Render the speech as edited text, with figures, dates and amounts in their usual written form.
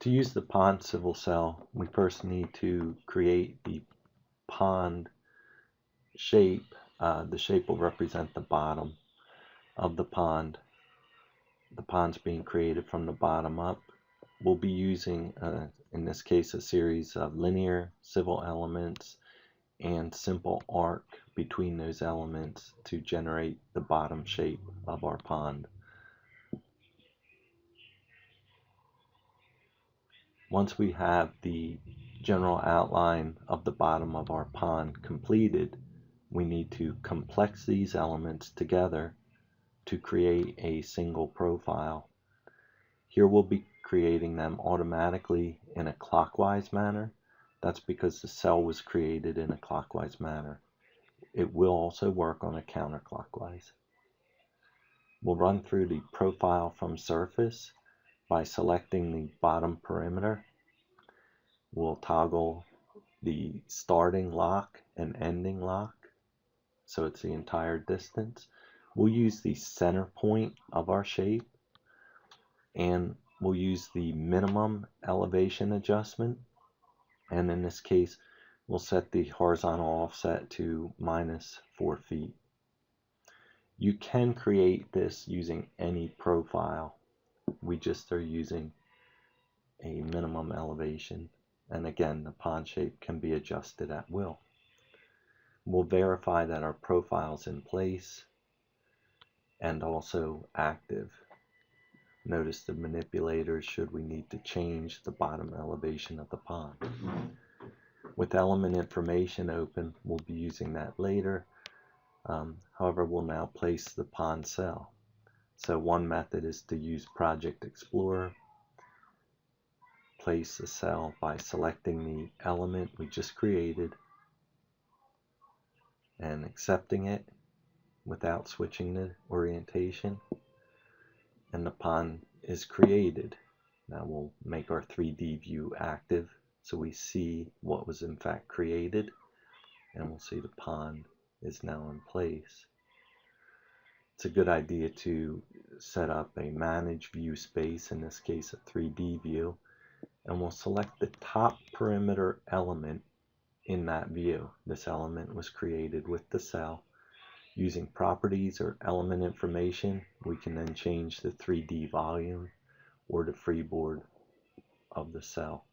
To use the pond civil cell, we first need to create the pond shape. The shape will represent the bottom of the pond. The pond's being created from the bottom up. We'll be using, in this case, a series of linear civil elements and simple arc between those elements to generate the bottom shape of our pond. Once we have the general outline of the bottom of our pond completed, we need to complex these elements together to create a single profile. Here we'll be creating them automatically in a clockwise manner. That's because the cell was created in a clockwise manner. It will also work on a counterclockwise. We'll run through the profile from surface by selecting the bottom perimeter. We'll toggle the starting lock and ending lock, so it's the entire distance. We'll use the center point of our shape, and we'll use the minimum elevation adjustment, and in this case we'll set the horizontal offset to -4 feet. You can create this using any profile. We just are using a minimum elevation, and again the pond shape can be adjusted at will. We'll verify that our profile is in place and also active. Notice the manipulators should we need to change the bottom elevation of the pond. With element information open, we'll be using that later. However, we'll now place the pond cell. So one method is to use Project Explorer. Place the cell by selecting the element we just created and accepting it without switching the orientation, and the pond is created. Now we'll make our 3D view active so we see what was in fact created, and we'll see the pond is now in place. It's a good idea to set up a manage view space, in this case a 3D view, and we'll select the top perimeter element in that view. This element was created with the cell. Using properties or element information, we can then change the 3D volume or the freeboard of the cell.